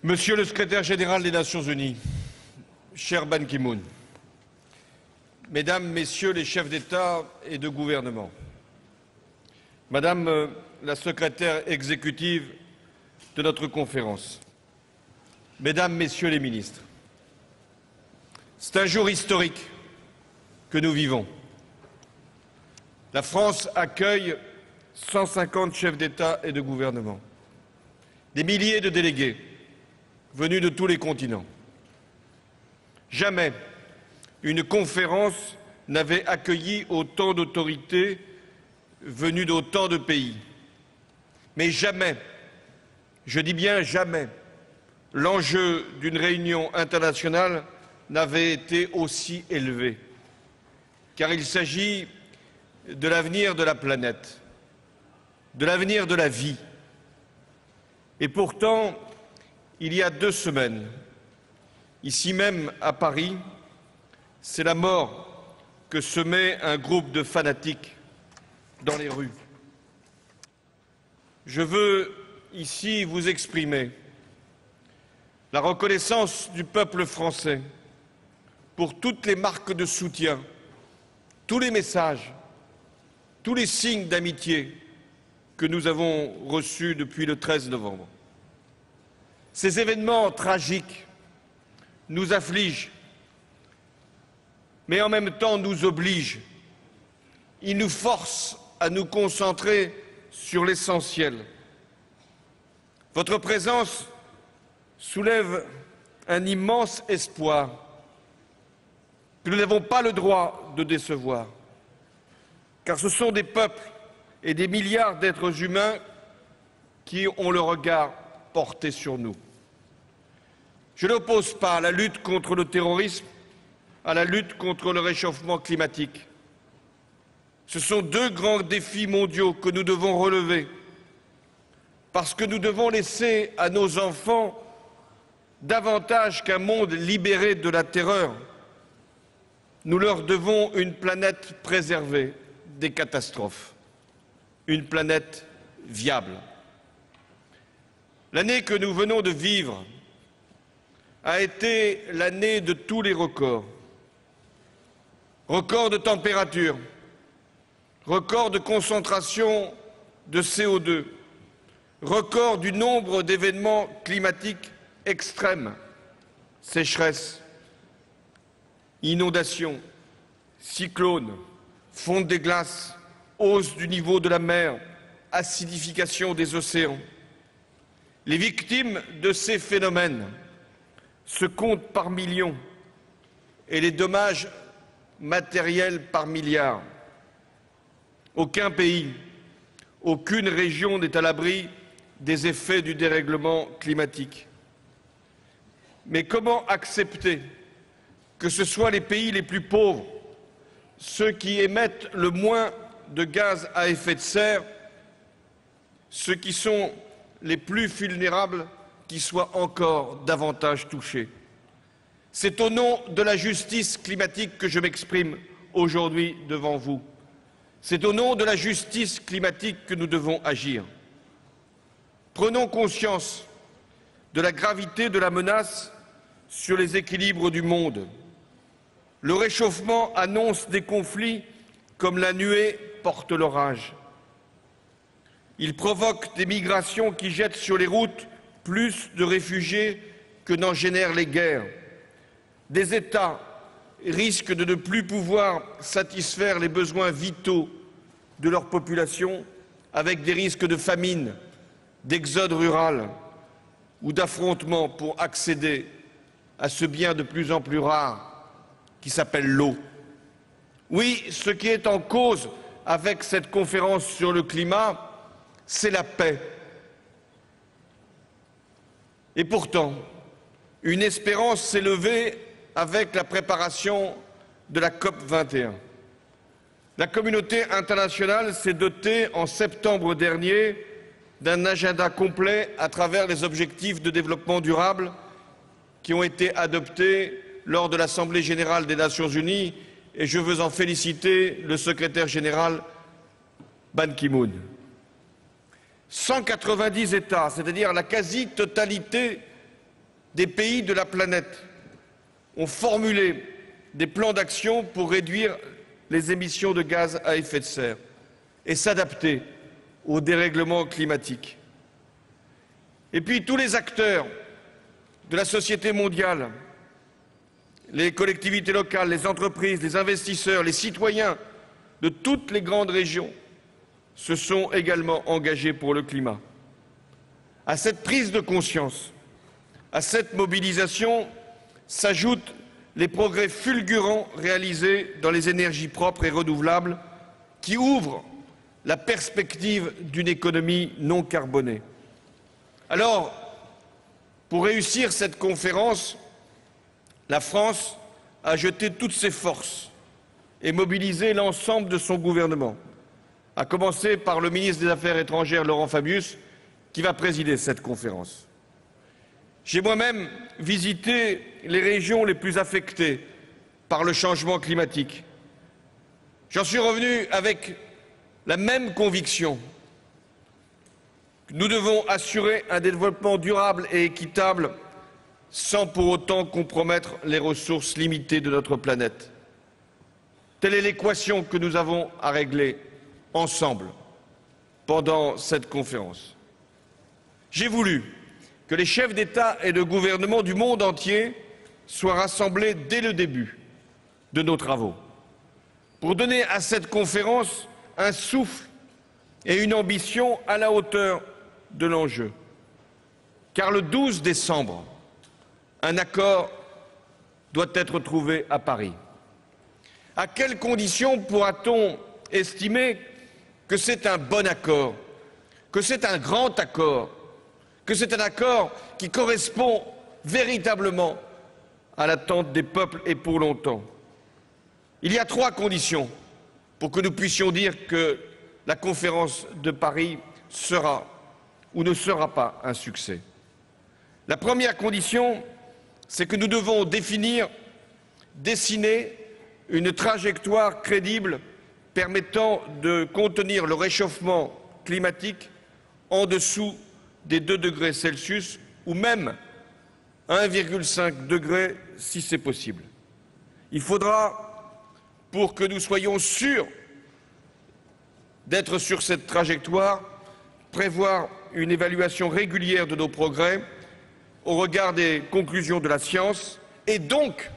Monsieur le secrétaire général des Nations Unies, cher Ban Ki-moon, Mesdames, Messieurs les chefs d'État et de gouvernement, Madame la secrétaire exécutive de notre conférence, Mesdames, Messieurs les ministres, c'est un jour historique que nous vivons. La France accueille 150 chefs d'État et de gouvernement, des milliers de délégués venus de tous les continents. Jamais une conférence n'avait accueilli autant d'autorités venues d'autant de pays. Mais jamais, je dis bien jamais, l'enjeu d'une réunion internationale n'avait été aussi élevé. Car il s'agit de l'avenir de la planète, de l'avenir de la vie. Et pourtant, il y a 2 semaines, ici même à Paris, c'est la mort que semait un groupe de fanatiques dans les rues. Je veux ici vous exprimer la reconnaissance du peuple français pour toutes les marques de soutien, tous les messages, tous les signes d'amitié que nous avons reçus depuis le 13 novembre. Ces événements tragiques nous affligent, mais en même temps nous obligent. Ils nous forcent à nous concentrer sur l'essentiel. Votre présence soulève un immense espoir que nous n'avons pas le droit de décevoir, car ce sont des peuples et des milliards d'êtres humains qui ont le regard porté sur nous. Je n'oppose pas la lutte contre le terrorisme à la lutte contre le réchauffement climatique. Ce sont 2 grands défis mondiaux que nous devons relever, parce que nous devons laisser à nos enfants davantage qu'un monde libéré de la terreur. Nous leur devons une planète préservée des catastrophes, une planète viable. L'année que nous venons de vivre a été l'année de tous les records. Record de température, record de concentration de CO2, record du nombre d'événements climatiques extrêmes, sécheresse, inondations, cyclones, fonte des glaces, hausse du niveau de la mer, acidification des océans. Les victimes de ces phénomènes se comptent par millions et les dommages matériels par milliards. Aucun pays, aucune région n'est à l'abri des effets du dérèglement climatique. Mais comment accepter que ce soit les pays les plus pauvres, ceux qui émettent le moins de gaz à effet de serre, ceux qui sont les plus vulnérables, qui soient encore davantage touchés? C'est au nom de la justice climatique que je m'exprime aujourd'hui devant vous. C'est au nom de la justice climatique que nous devons agir. Prenons conscience de la gravité de la menace sur les équilibres du monde. Le réchauffement annonce des conflits comme la nuée porte l'orage. Il provoque des migrations qui jettent sur les routes plus de réfugiés que n'en génèrent les guerres. Des États risquent de ne plus pouvoir satisfaire les besoins vitaux de leur population, avec des risques de famine, d'exode rural ou d'affrontements pour accéder à ce bien de plus en plus rare qui s'appelle l'eau. Oui, ce qui est en cause avec cette conférence sur le climat, c'est la paix. Et pourtant, une espérance s'est levée avec la préparation de la COP 21. La communauté internationale s'est dotée en septembre dernier d'un agenda complet à travers les objectifs de développement durable qui ont été adoptés lors de l'Assemblée générale des Nations unies, et je veux en féliciter le secrétaire général Ban Ki-moon. 190 États, c'est-à-dire la quasi-totalité des pays de la planète ont formulé des plans d'action pour réduire les émissions de gaz à effet de serre et s'adapter au dérèglement climatique. Et puis tous les acteurs de la société mondiale, les collectivités locales, les entreprises, les investisseurs, les citoyens de toutes les grandes régions se sont également engagés pour le climat. À cette prise de conscience, à cette mobilisation s'ajoutent les progrès fulgurants réalisés dans les énergies propres et renouvelables qui ouvrent la perspective d'une économie non carbonée. Alors, pour réussir cette conférence, la France a jeté toutes ses forces et mobilisé l'ensemble de son gouvernement, à commencer par le ministre des Affaires étrangères, Laurent Fabius, qui va présider cette conférence. J'ai moi-même visité les régions les plus affectées par le changement climatique. J'en suis revenu avec la même conviction. Nous devons assurer un développement durable et équitable sans pour autant compromettre les ressources limitées de notre planète. Telle est l'équation que nous avons à régler ensemble pendant cette conférence. J'ai voulu que les chefs d'État et de gouvernement du monde entier soient rassemblés dès le début de nos travaux, pour donner à cette conférence un souffle et une ambition à la hauteur de l'enjeu. Car le 12 décembre, un accord doit être trouvé à Paris. À quelles conditions pourra-t-on estimer que c'est un bon accord, que c'est un grand accord, que c'est un accord qui correspond véritablement à l'attente des peuples et pour longtemps? Il y a 3 conditions pour que nous puissions dire que la conférence de Paris sera ou ne sera pas un succès. La première condition, c'est que nous devons dessiner une trajectoire crédible permettant de contenir le réchauffement climatique en dessous des 2 degrés Celsius ou même 1,5 degré si c'est possible. Il faudra, pour que nous soyons sûrs d'être sur cette trajectoire, prévoir une évaluation régulière de nos progrès au regard des conclusions de la science et donc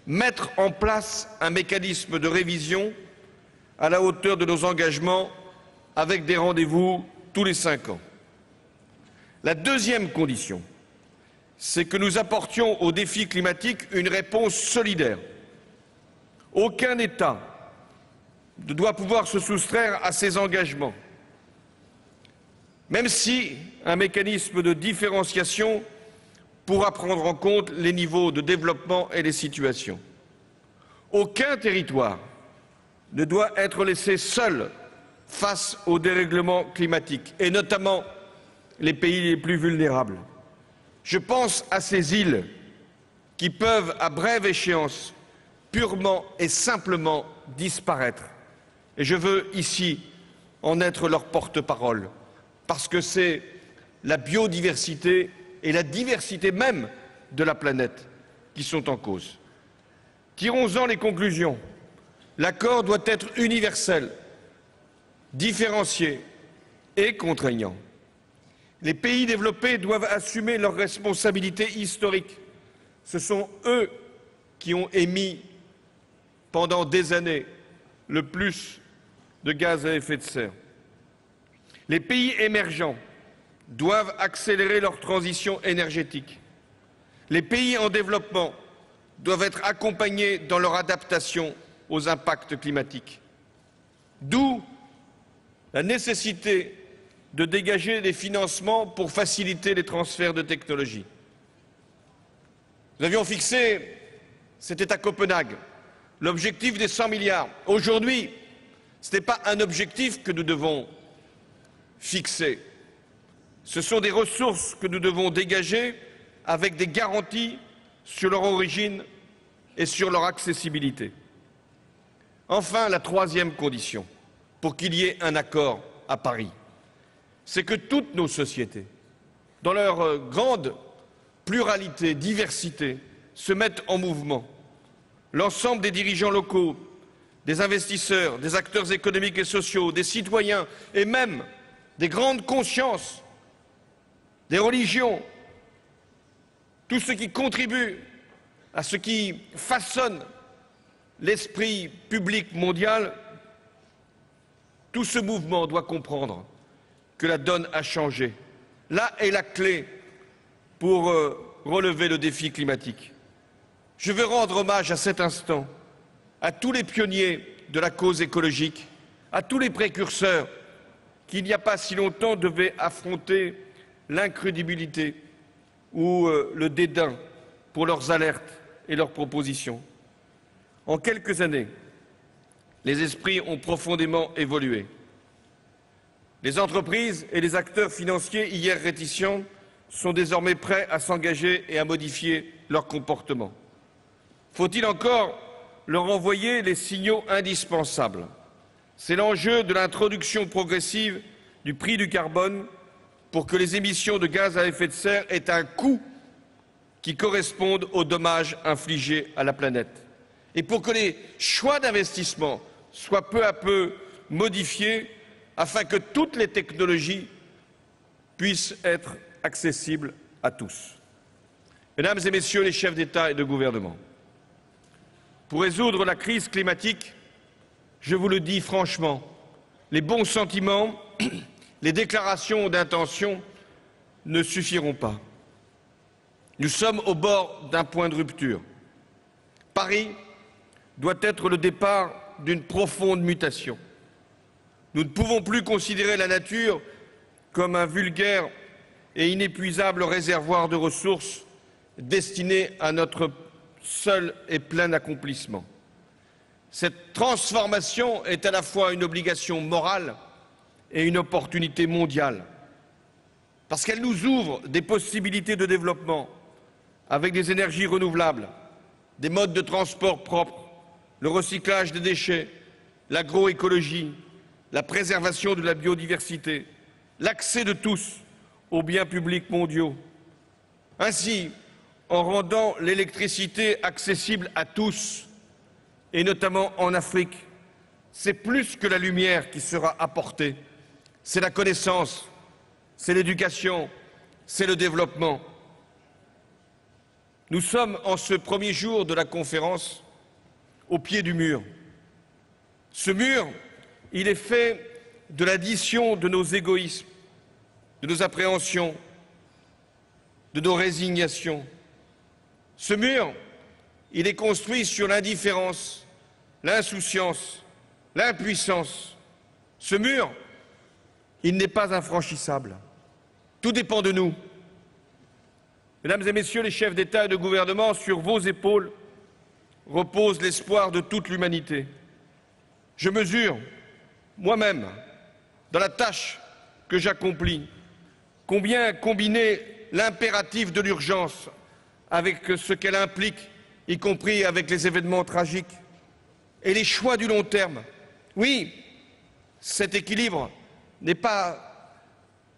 mettre en place un mécanisme de révision à la hauteur de nos engagements avec des rendez-vous tous les 5 ans. La deuxième condition, c'est que nous apportions aux défis climatiques une réponse solidaire. Aucun État ne doit pouvoir se soustraire à ses engagements, même si un mécanisme de différenciation pourra prendre en compte les niveaux de développement et les situations. Aucun territoire ne doit être laissé seul face au dérèglement climatique, et notamment les pays les plus vulnérables. Je pense à ces îles qui peuvent, à brève échéance, purement et simplement disparaître. Et je veux ici en être leur porte-parole, parce que c'est la biodiversité et la diversité même de la planète qui sont en cause. Tirons-en les conclusions. L'accord doit être universel, différencié et contraignant. Les pays développés doivent assumer leurs responsabilités historiques. Ce sont eux qui ont émis pendant des années le plus de gaz à effet de serre. Les pays émergents doivent accélérer leur transition énergétique. Les pays en développement doivent être accompagnés dans leur adaptation aux impacts climatiques. D'où la nécessité de dégager des financements pour faciliter les transferts de technologies. Nous avions fixé, c'était à Copenhague, l'objectif des 100 milliards. Aujourd'hui, ce n'est pas un objectif que nous devons fixer. Ce sont des ressources que nous devons dégager avec des garanties sur leur origine et sur leur accessibilité. Enfin, la troisième condition pour qu'il y ait un accord à Paris, c'est que toutes nos sociétés, dans leur grande pluralité, diversité se mettent en mouvement. L'ensemble des dirigeants locaux, des investisseurs, des acteurs économiques et sociaux, des citoyens et même des grandes consciences, des religions, tout ce qui contribue à ce qui façonne l'esprit public mondial, tout ce mouvement doit comprendre que la donne a changé. Là est la clé pour relever le défi climatique. Je veux rendre hommage à cet instant à tous les pionniers de la cause écologique, à tous les précurseurs qui, il n'y a pas si longtemps, devaient affronter l'incrédulité ou le dédain pour leurs alertes et leurs propositions. En quelques années, les esprits ont profondément évolué. Les entreprises et les acteurs financiers, hier réticents, sont désormais prêts à s'engager et à modifier leur comportement. Faut-il encore leur envoyer les signaux indispensables? C'est l'enjeu de l'introduction progressive du prix du carbone pour que les émissions de gaz à effet de serre aient un coût qui corresponde aux dommages infligés à la planète. Et pour que les choix d'investissement soient peu à peu modifiés afin que toutes les technologies puissent être accessibles à tous. Mesdames et Messieurs les chefs d'État et de gouvernement, pour résoudre la crise climatique, je vous le dis franchement, les bons sentiments, les déclarations d'intention ne suffiront pas. Nous sommes au bord d'un point de rupture. Paris doit être le départ d'une profonde mutation. Nous ne pouvons plus considérer la nature comme un vulgaire et inépuisable réservoir de ressources destiné à notre seul et plein accomplissement. Cette transformation est à la fois une obligation morale et une opportunité mondiale, parce qu'elle nous ouvre des possibilités de développement avec des énergies renouvelables, des modes de transport propres, le recyclage des déchets, l'agroécologie, la préservation de la biodiversité, l'accès de tous aux biens publics mondiaux. Ainsi, en rendant l'électricité accessible à tous, et notamment en Afrique, c'est plus que la lumière qui sera apportée, c'est la connaissance, c'est l'éducation, c'est le développement. Nous sommes en ce premier jour de la conférence au pied du mur. Ce mur, il est fait de l'addition de nos égoïsmes, de nos appréhensions, de nos résignations. Ce mur, il est construit sur l'indifférence, l'insouciance, l'impuissance. Ce mur, il n'est pas infranchissable. Tout dépend de nous. Mesdames et Messieurs les chefs d'État et de gouvernement, sur vos épaules repose l'espoir de toute l'humanité. Je mesure, moi-même, dans la tâche que j'accomplis, combien combiner l'impératif de l'urgence avec ce qu'elle implique, y compris avec les événements tragiques, et les choix du long terme. Oui, cet équilibre n'est pas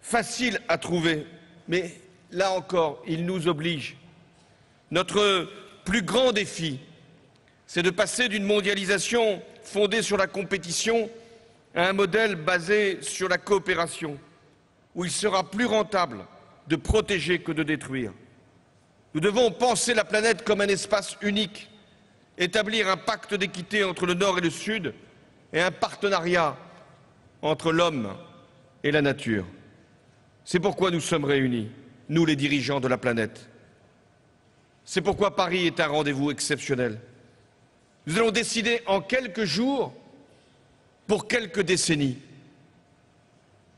facile à trouver, mais là encore, il nous oblige. Notre plus grand défi, c'est de passer d'une mondialisation fondée sur la compétition à un modèle basé sur la coopération, où il sera plus rentable de protéger que de détruire. Nous devons penser la planète comme un espace unique, établir un pacte d'équité entre le Nord et le Sud et un partenariat entre l'homme et la nature. C'est pourquoi nous sommes réunis, nous les dirigeants de la planète. C'est pourquoi Paris est un rendez-vous exceptionnel. Nous allons décider en quelques jours pour quelques décennies.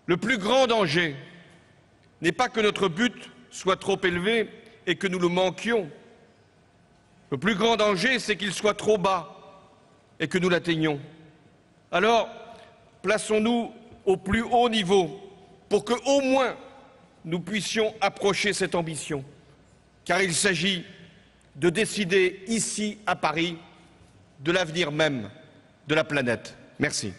Le plus grand danger n'est pas que notre but soit trop élevé et que nous le manquions. Le plus grand danger, c'est qu'il soit trop bas et que nous l'atteignions. Alors, plaçons-nous au plus haut niveau pour que, au moins, nous puissions approcher cette ambition. Car il s'agit de décider ici, à Paris, de l'avenir même de la planète. Merci.